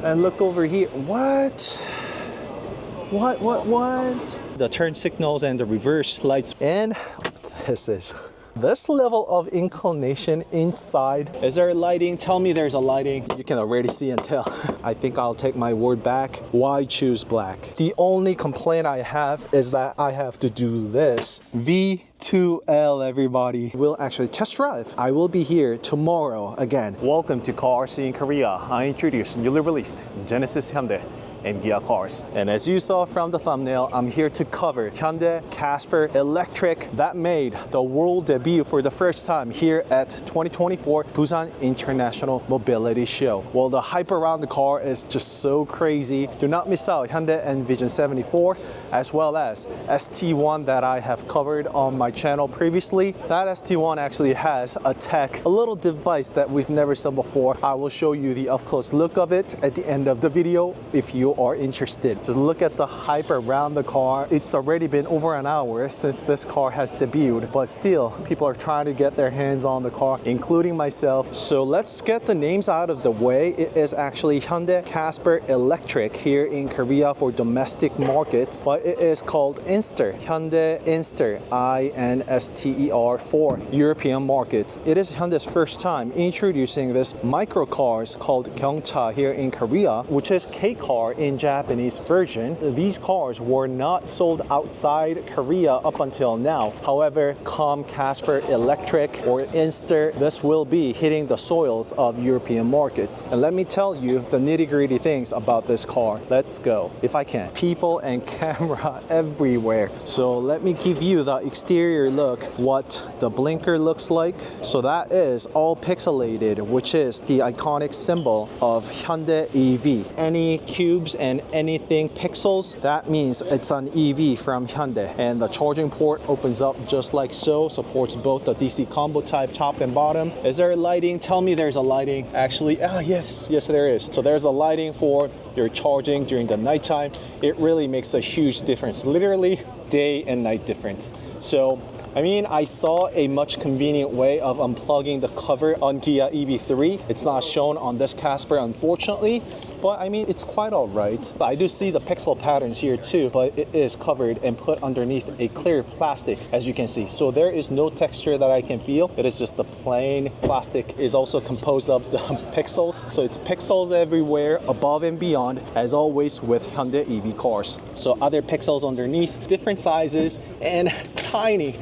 And look over here. What? What? The turn signals and the reverse lights. And this level of inclination inside. Is there lighting? Tell me there's a lighting. You can already see and tell. I think I'll take my word back. Why choose black? The only complaint I have is that I have to do this. V2L, everybody. We'll actually test drive. I will be here tomorrow again. Welcome to CarSceneKorea. I introduce newly released Genesis Hyundai and Kia cars. And as you saw from the thumbnail, I'm here to cover Hyundai CASPER Electric that made the world debut for the first time here at 2024 Busan International Mobility Show. Well, the hype around the car is just so crazy. Do not miss out Hyundai Envision 74 as well as ST1 that I have covered on my channel previously. That ST1 actually has a little device that we've never seen before. I will show you the up-close look of it at the end of the video if you are interested. Just look at the hype around the car. It's already been over an hour since this car has debuted, but still people are trying to get their hands on the car, including myself. So let's get the names out of the way. It is actually Hyundai CASPER Electric here in Korea for domestic markets, but it is called Inster, Hyundai Inster, INSTER for European markets. It is Hyundai's first time introducing this micro cars called Gyeongcha here in Korea, which is K-car in Japanese version. These cars were not sold outside Korea up until now. However, come CASPER Electric or Inster, this will be hitting the soils of European markets. And let me tell you the nitty-gritty things about this car. Let's go. If I can. People and camera everywhere. So let me give you the exterior look, what the blinker looks like. So that is all pixelated, which is the iconic symbol of Hyundai EV. Any cubes and anything pixels, that means it's an EV from Hyundai. And the charging port opens up just like so, supports both the DC combo type top and bottom. Is there lighting? Tell me there's a lighting. Actually, yes there is. So there's a lighting for your charging during the nighttime. It really makes a huge difference, literally day and night difference. So I mean, I saw a much convenient way of unplugging the cover on Kia EV3. It's not shown on this CASPER, unfortunately, but I mean, it's quite all right. I do see the pixel patterns here too, but it is covered and put underneath a clear plastic, as you can see. So there is no texture that I can feel. It is just the plain plastic. Is also composed of the pixels. So it's pixels everywhere, above and beyond, as always with Hyundai EV cars. So other pixels underneath, different sizes, and tiny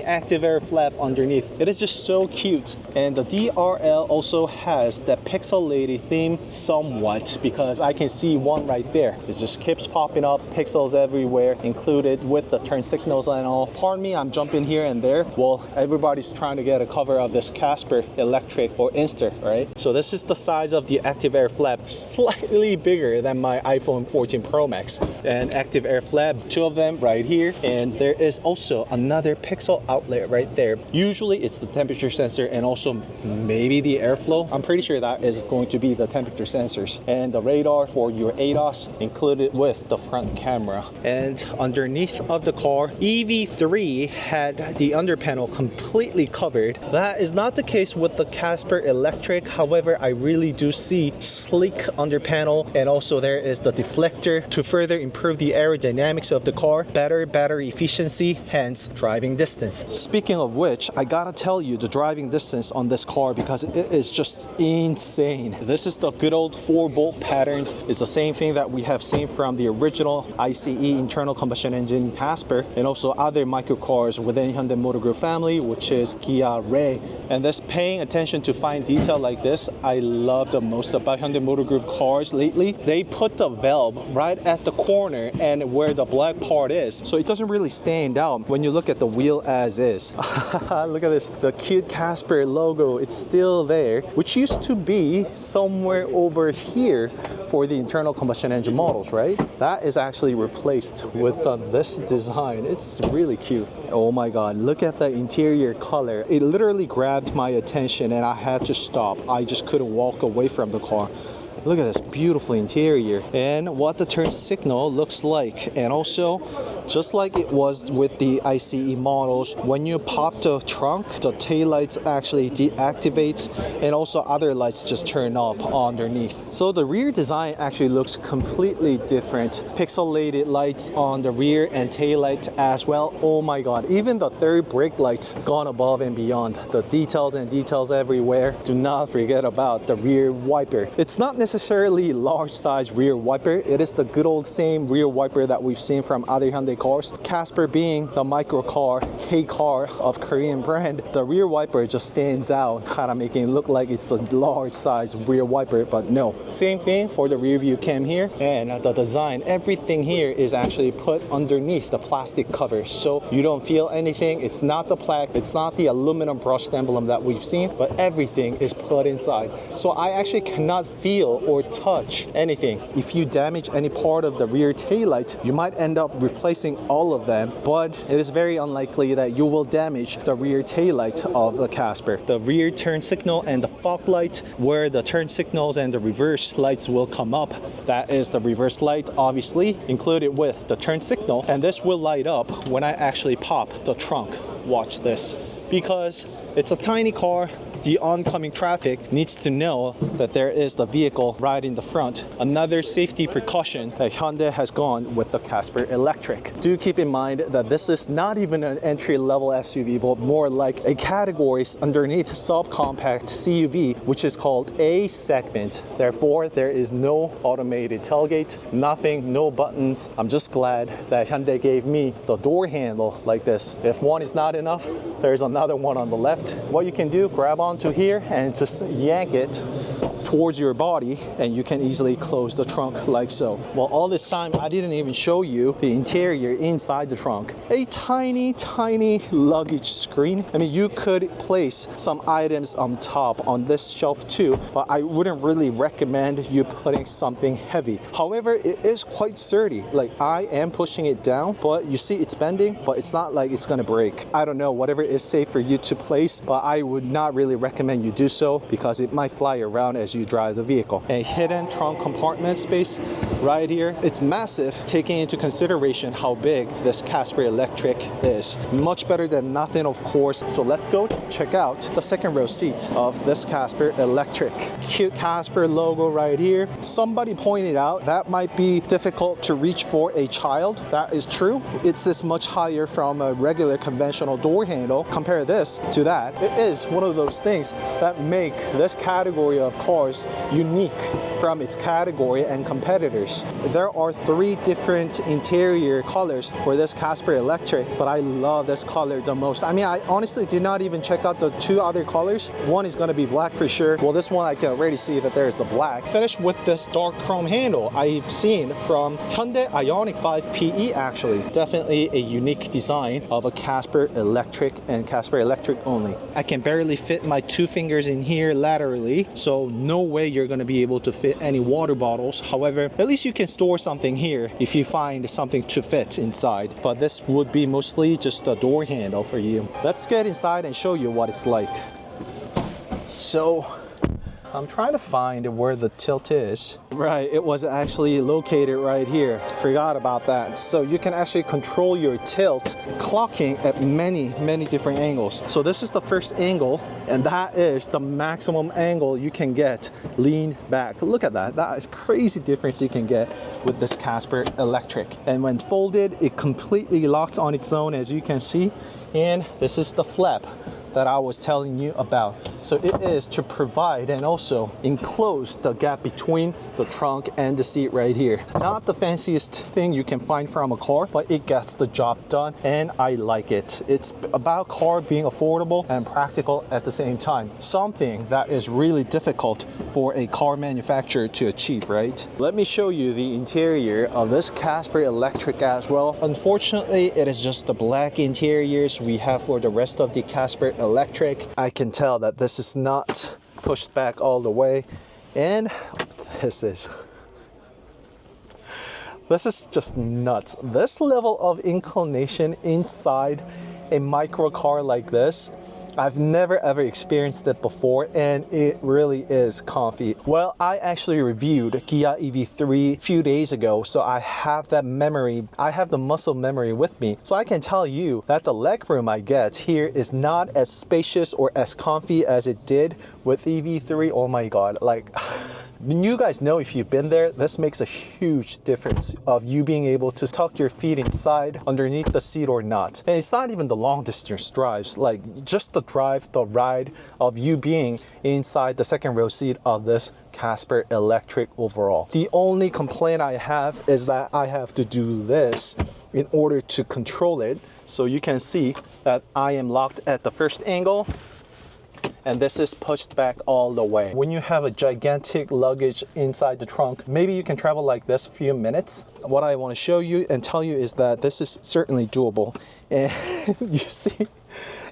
active air flap underneath. It is just so cute. And the DRL also has that pixelated theme somewhat, because I can see one right there. It just keeps popping up, pixels everywhere, included with the turn signals and all. Pardon me, I'm jumping here and there. Well, everybody's trying to get a cover of this CASPER Electric or Inster, right? So this is the size of the active air flap, slightly bigger than my iPhone 14 Pro Max. And active air flap, two of them right here. And there is also another pixel outlet right there. Usually it's the temperature sensor and also maybe the airflow. I'm pretty sure that is going to be the temperature sensors. And the radar for your ADAS included with the front camera. And underneath of the car, EV3 had the under panel completely covered. That is not the case with the CASPER Electric. However, I really do see sleek under panel, and also there is the deflector to further improve the aerodynamics of the car, better battery efficiency, hence driving distance. Speaking of which, I gotta tell you the driving distance on this car, because it is just insane. This is the good old 4-bolt patterns. It's the same thing that we have seen from the original ICE internal combustion engine CASPER, and also other microcars within Hyundai Motor Group family, which is Kia Ray. And this paying attention to fine detail like this, I love the most about Hyundai Motor Group cars lately. They put the valve right at the corner and where the black part is, so it doesn't really stand out when you look at the wheel as is. Look at this, the cute CASPER logo, it's still there, which used to be somewhere over here for the internal combustion engine models, right? That is actually replaced with this design. It's really cute. Oh my god, look at the interior color. It literally grabbed my attention and I had to stop. I just couldn't walk away from the car. Look at this beautiful interior and what the turn signal looks like. And also, just like it was with the ICE models, when you pop the trunk, the tail lights actually deactivate, and also other lights just turn up underneath. So the rear design actually looks completely different. Pixelated lights on the rear and tail light as well. Oh my god, even the third brake lights gone above and beyond. The details and details everywhere. Do not forget about the rear wiper. It's not necessarily large size rear wiper. It is the good old same rear wiper that we've seen from other Hyundai cars. CASPER being the micro car, K car of Korean brand, the rear wiper just stands out, kind of making it look like it's a large size rear wiper, but no. Same thing for the rear view cam here, and the design, everything here is actually put underneath the plastic cover, so you don't feel anything. It's not the plaque, it's not the aluminum brushed emblem that we've seen, but everything is put inside. So I actually cannot feel or touch anything. If you damage any part of the rear taillight, you might end up replacing all of them, but it is very unlikely that you will damage the rear taillight of the Casper. The rear turn signal and the fog light, where the turn signals and the reverse lights will come up, that is the reverse light, obviously included with the turn signal, and this will light up when I actually pop the trunk. Watch this, because it's a tiny car. The oncoming traffic needs to know that there is the vehicle right in the front. Another safety precaution that Hyundai has gone with the CASPER Electric. Do keep in mind that this is not even an entry-level SUV, but more like a category underneath subcompact CUV, which is called A segment. Therefore, there is no automated tailgate, nothing, no buttons. I'm just glad that Hyundai gave me the door handle like this. If one is not enough, there's another one on the left. What you can do, grab onto here and just yank it towards your body, and you can easily close the trunk like so. Well, all this time I didn't even show you the interior inside the trunk. A tiny luggage screen. I mean, you could place some items on top on this shelf too, but I wouldn't really recommend you putting something heavy. However, it is quite sturdy. Like, I am pushing it down, but you see it's bending, but it's not like it's gonna break. I don't know, whatever is safe for you to place, but I would not really recommend you do so because it might fly around as you drive the vehicle. A hidden trunk compartment space right here. It's massive, taking into consideration how big this CASPER Electric is. Much better than nothing, of course. So let's go check out the second row seat of this CASPER Electric. Cute CASPER logo right here. Somebody pointed out that might be difficult to reach for a child. That is true. It's this much higher from a regular conventional door handle. Compare this to that. It is one of those things that make this category of cars unique from its category and competitors. There are 3 different interior colors for this CASPER Electric, but I love this color the most. I mean, I honestly did not even check out the 2 other colors. One is going to be black for sure. Well, this one I can already see that there's the black. Finished with this dark chrome handle I've seen from Hyundai Ioniq 5 PE actually. Definitely a unique design of a CASPER Electric and CASPER Electric only. I can barely fit my 2 fingers in here laterally, so no way you're going to be able to fit any water bottles. However, at least you can store something here if you find something to fit inside. But this would be mostly just a door handle for you. Let's get inside and show you what it's like. So I'm trying to find where the tilt is. Right, it was actually located right here. Forgot about that. So you can actually control your tilt, clocking at many different angles. So this is the first angle, and that is the maximum angle you can get leaned back. Look at that. That is crazy difference you can get with this CASPER Electric. And when folded, it completely locks on its own, as you can see. And this is the flap that I was telling you about. So it is to provide and also enclose the gap between the trunk and the seat right here. Not the fanciest thing you can find from a car, but it gets the job done, and I like it. It's about car being affordable and practical at the same time. Something that is really difficult for a car manufacturer to achieve, right? Let me show you the interior of this CASPER Electric as well. Unfortunately, it is just the black interiors we have for the rest of the CASPER Electric. I can tell that this is not pushed back all the way, and this is just nuts. This level of inclination inside a micro car like this, I've never ever experienced it before, and it really is comfy. Well, I actually reviewed Kia EV3 a few days ago, so I have that memory. I have the muscle memory with me, so I can tell you that the legroom I get here is not as spacious or as comfy as it did with EV3. Oh my god, like you guys know, if you've been there, this makes a huge difference of you being able to tuck your feet inside underneath the seat or not. And it's not even the long distance drives, like just the drive, the ride of you being inside the second row seat of this CASPER Electric overall. The only complaint I have is that I have to do this in order to control it. So you can see that I am locked at the first angle, and this is pushed back all the way. When you have a gigantic luggage inside the trunk, maybe you can travel like this a few minutes. What I want to show you and tell you is that this is certainly doable. And you see,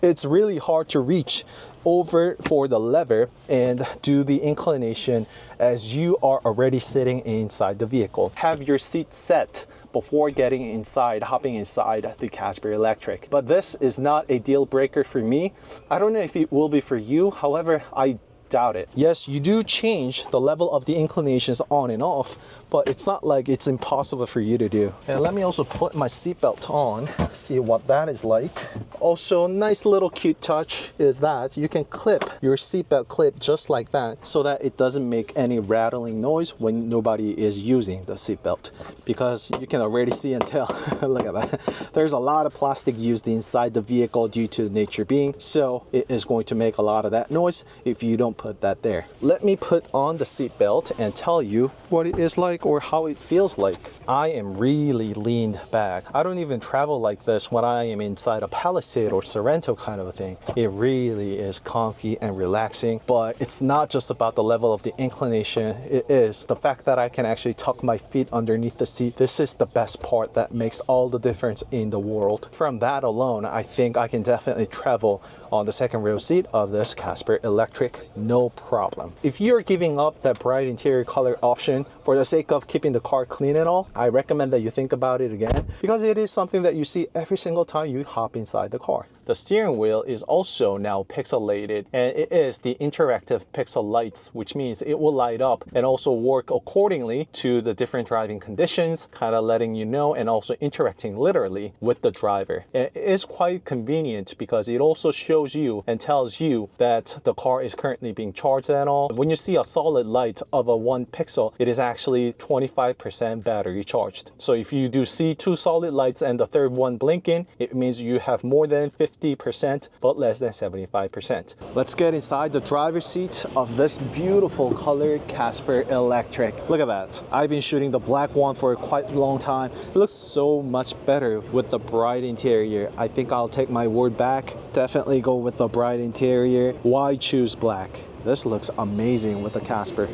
it's really hard to reach over for the lever and do the inclination as you are already sitting inside the vehicle. Have your seat set before getting inside, hopping inside the CASPER Electric. But this is not a deal breaker for me. I don't know if it will be for you. However, I doubt it. Yes, you do change the level of the inclinations on and off, but it's not like it's impossible for you to do. And let me also put my seatbelt on, see what that is like. Also, nice little cute touch is that you can clip your seatbelt clip just like that, so that it doesn't make any rattling noise when nobody is using the seatbelt, because you can already see and tell. Look at that. There's a lot of plastic used inside the vehicle due to nature being, so it is going to make a lot of that noise if you don't put that there. Let me put on the seatbelt and tell you what it is like or how it feels like. I am really leaned back. I don't even travel like this when I am inside a Palisade or Sorrento kind of a thing. It really is comfy and relaxing, but it's not just about the level of the inclination. It is the fact that I can actually tuck my feet underneath the seat. This is the best part that makes all the difference in the world. From that alone, I think I can definitely travel on the second row seat of this CASPER Electric, no problem. If you're giving up that bright interior color option for the sake of keeping the car clean and all, I recommend that you think about it again, because it is something that you see every single time you hop inside the car. The steering wheel is also now pixelated, and it is the interactive pixel lights, which means it will light up and also work accordingly to the different driving conditions, kind of letting you know and also interacting literally with the driver. And it is quite convenient because it also shows you and tells you that the car is currently being charged and all. When you see a solid light of a 1 pixel, it is actually 25% battery charged. So if you do see 2 solid lights and the third one blinking, it means you have more than 50% but less than 75%. Let's get inside the driver's seat of this beautiful colored CASPER Electric. Look at that. I've been shooting the black one for quite a long time. It looks so much better with the bright interior. I think I'll take my word back. Definitely go with the bright interior. Why choose black? This looks amazing with the CASPER.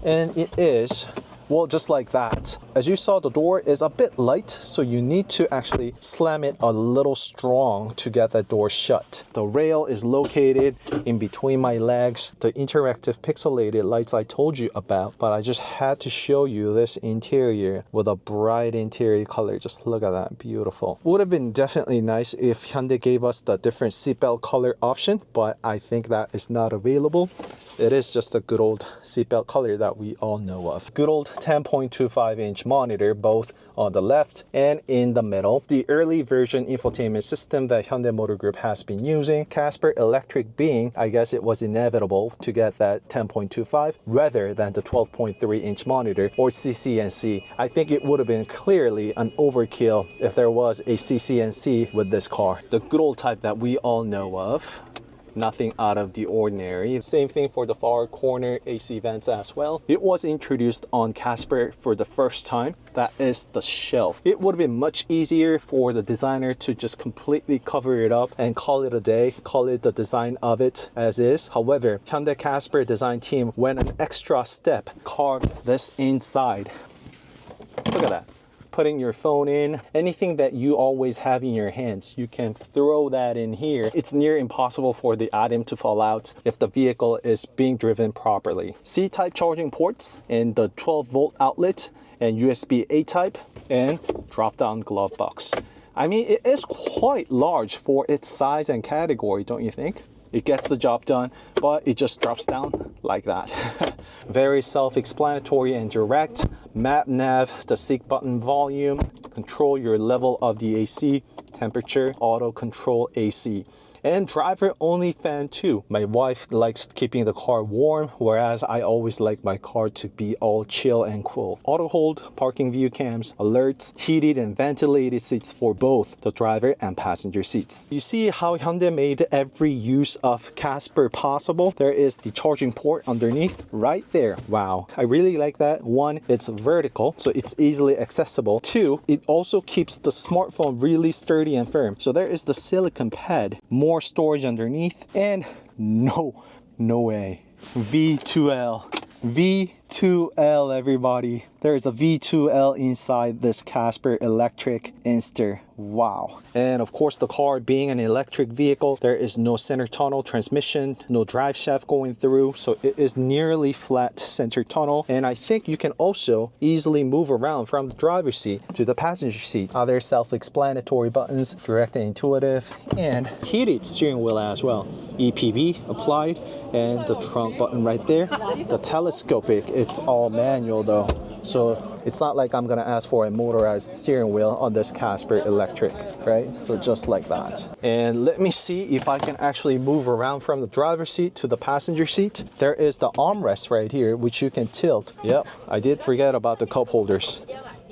And it is, well, just like that. As you saw, the door is a bit light, so you need to actually slam it a little strong to get that door shut. The rail is located in between my legs, the interactive pixelated lights I told you about, but I just had to show you this interior with a bright interior color. Just look at that, beautiful. Would have been definitely nice if Hyundai gave us the different seatbelt color option, but I think that is not available. It is just a good old seatbelt color that we all know of. Good old 10.25-inch monitor, both on the left and in the middle. The early version infotainment system that Hyundai Motor Group has been using. CASPER Electric being, I guess it was inevitable to get that 10.25 rather than the 12.3-inch monitor or CCNC. I think it would have been clearly an overkill if there was a CCNC with this car. The good old type that we all know of. Nothing out of the ordinary. Same thing for the far corner AC vents as well. It was introduced on CASPER for the first time. That is the shelf. It would have been much easier for the designer to just completely cover it up and call it a day, call it the design of it as is. However, Hyundai CASPER design team went an extra step, carved this inside. Look at that. Putting your phone in, anything that you always have in your hands, you can throw that in here. It's near impossible for the item to fall out if the vehicle is being driven properly. C-type charging ports and the 12-volt outlet and USB A-type and drop-down glove box. I mean, it is quite large for its size and category, don't you think? It gets the job done, but it just drops down like that. Very self-explanatory and direct. Map nav, the seek button volume, control your level of the AC, temperature, auto control AC. And driver only fan too. My wife likes keeping the car warm, whereas I always like my car to be all chill and cool. Auto hold, parking view cams, alerts, heated and ventilated seats for both the driver and passenger seats. You see how Hyundai made every use of CASPER possible? There is the charging port underneath right there. Wow, I really like that. One, it's vertical, so it's easily accessible. Two, it also keeps the smartphone really sturdy and firm. So there is the silicone pad, more storage underneath, and no way. V2L, everybody. There is a V2L inside this CASPER Electric Inster. Wow. And of course, the car being an electric vehicle, there is no center tunnel transmission, no drive shaft going through, so it is nearly flat center tunnel. And I think you can also easily move around from the driver's seat to the passenger seat. Other self-explanatory buttons, direct and intuitive, and heated steering wheel as well. EPB applied, and the trunk button right there. The telescopic, it's all manual though. So it's not like I'm gonna ask for a motorized steering wheel on this CASPER Electric, right? So just like that. And let me see if I can actually move around from the driver's seat to the passenger seat. There is the armrest right here, which you can tilt. Yep, I did forget about the cup holders.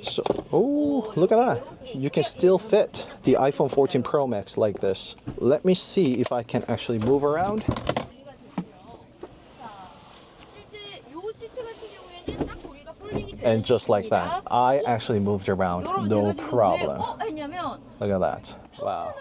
So, oh, look at that. You can still fit the iPhone 14 Pro Max like this. Let me see if I can actually move around. And just like that, I actually moved around, no problem. Look at that. Wow.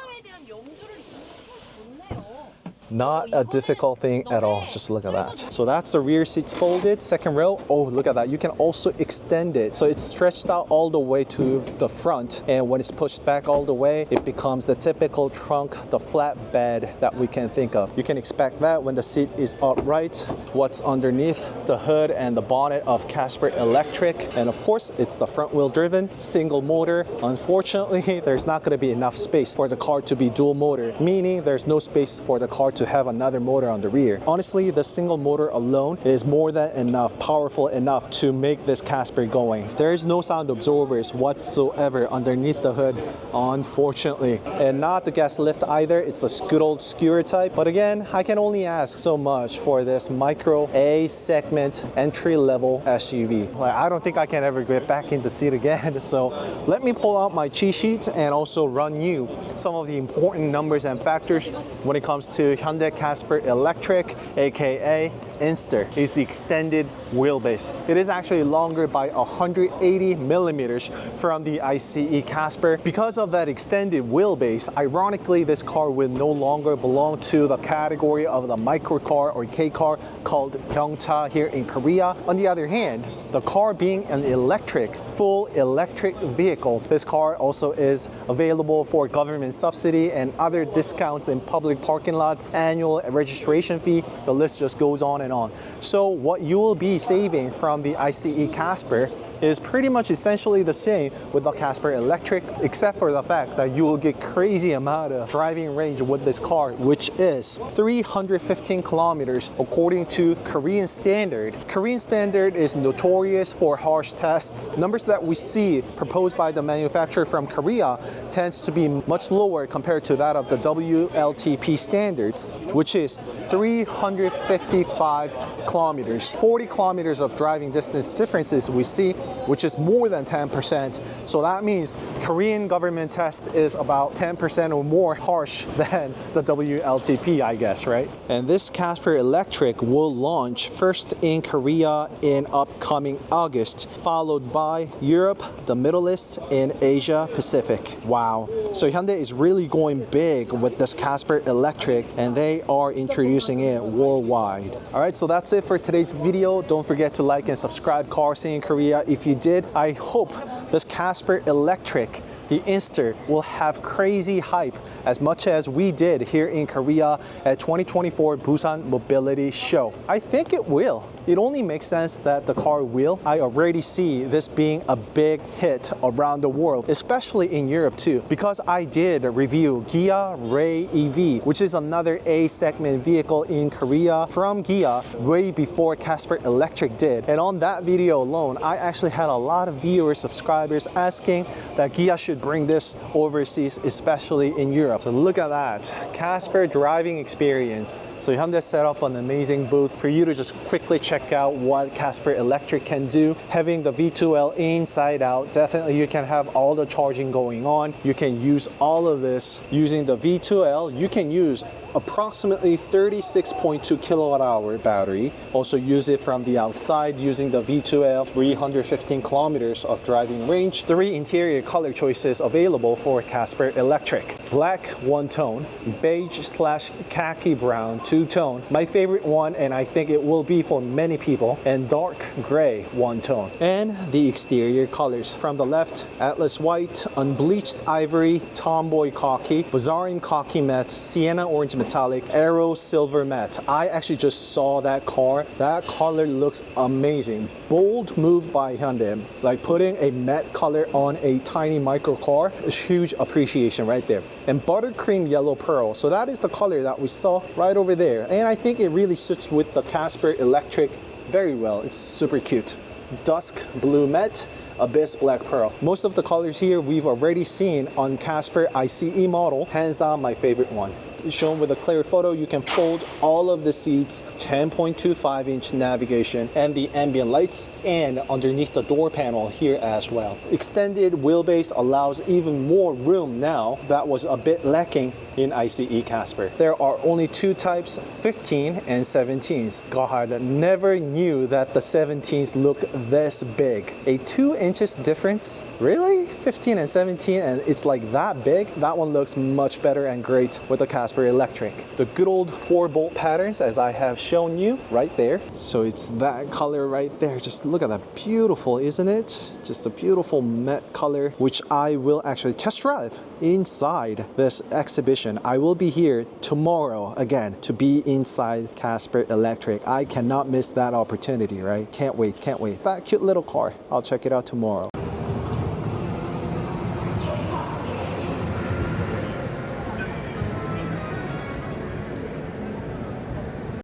Not a difficult thing at all. Just look at that. So that's the rear seats folded. Second row. Oh, look at that. You can also extend it. So it's stretched out all the way to the front. And when it's pushed back all the way, it becomes the typical trunk, the flat bed that we can think of. You can expect that when the seat is upright. What's underneath the hood and the bonnet of CASPER Electric. And of course, it's the front wheel driven, single motor. Unfortunately, there's not going to be enough space for the car to be dual motor, meaning there's no space for the car to have another motor on the rear. Honestly, the single motor alone is more than enough, powerful enough to make this CASPER going. There is no sound absorbers whatsoever underneath the hood, unfortunately. And not the gas lift either, it's a good old skewer type. But again, I can only ask so much for this micro A segment entry-level SUV. Like, I don't think I can ever get back in the seat again. So let me pull out my cheat sheet and also run you some of the important numbers and factors when it comes to Hyundai CASPER Electric, aka Inster, is the extended wheelbase. It is actually longer by 180 millimeters from the ICE CASPER. Because of that extended wheelbase, ironically, this car will no longer belong to the category of the microcar or K-car called Gyeongcha here in Korea. On the other hand, the car being an electric, full electric vehicle, this car also is available for government subsidy and other discounts in public parking lots, annual registration fee, the list just goes on and on. So what you will be saving from the ICE CASPER is pretty much essentially the same with the CASPER Electric, except for the fact that you will get crazy amount of driving range with this car, which is 315 kilometers according to Korean standard. Korean standard is notorious for harsh tests. Numbers that we see proposed by the manufacturer from Korea tends to be much lower compared to that of the WLTP standards, which is 355 kilometers. 40 kilometers of driving distance differences we see, which is more than 10%. So that means Korean government test is about 10% or more harsh than the WLTP, I guess, right? And this CASPER Electric will launch first in Korea in upcoming August, followed by Europe, the Middle East, and Asia Pacific. Wow. So Hyundai is really going big with this CASPER Electric, and they are introducing it worldwide. All right, so that's it for today's video. Don't forget to like and subscribe CarSceneKorea if you did. I hope this CASPER Electric the Inster will have crazy hype as much as we did here in Korea at 2024 Busan Mobility Show? I think it will. It only makes sense that the car will. I already see this being a big hit around the world, especially in Europe too, because I did review Kia Ray EV, which is another A segment vehicle in Korea from Kia way before CASPER Electric did. And on that video alone, I actually had a lot of viewers, subscribers asking that Kia should bring this overseas, especially in Europe. So look at that, CASPER driving experience. So Hyundai set up an amazing booth for you to just quickly check out what CASPER Electric can do. Having the V2L inside out, definitely you can have all the charging going on. You can use all of this using the V2L. You can use approximately 36.2 kilowatt hour battery. Also use it from the outside using the V2L, 315 kilometers of driving range. 3 interior color choices available for CASPER Electric. Black, 1-tone, beige/khaki brown, 2-tone. My favorite one, and I think it will be for many people, and dark gray, 1-tone. And the exterior colors. From the left, Atlas white, unbleached ivory, tomboy khaki, bazarim khaki matte, sienna orange metallic, aero silver matte. I actually just saw that car. That color looks amazing. Bold move by Hyundai. Like putting a matte color on a tiny micro car is huge appreciation right there. And buttercream yellow pearl. So that is the color that we saw right over there. And I think it really suits with the CASPER Electric very well. It's super cute. Dusk blue matte, abyss black pearl. Most of the colors here we've already seen on CASPER ICE model. Hands down my favorite one. Shown with a clear photo, you can fold all of the seats, 10.25-inch navigation, and the ambient lights, and underneath the door panel here as well. Extended wheelbase allows even more room now. That was a bit lacking in ICE CASPER. There are only 2 types, 15 and 17s. God, never knew that the 17s look this big. A 2 inches difference? Really? 15 and 17, and it's like that big? That one looks much better and great with the CASPER Electric. The good old 4-bolt patterns, as I have shown you right there. So it's that color right there. Just look at that. Beautiful, isn't it? Just a beautiful matte color, which I will actually test drive inside this exhibition. I will be here tomorrow again to be inside CASPER Electric. I cannot miss that opportunity, right? Can't wait, can't wait. That cute little car. I'll check it out tomorrow.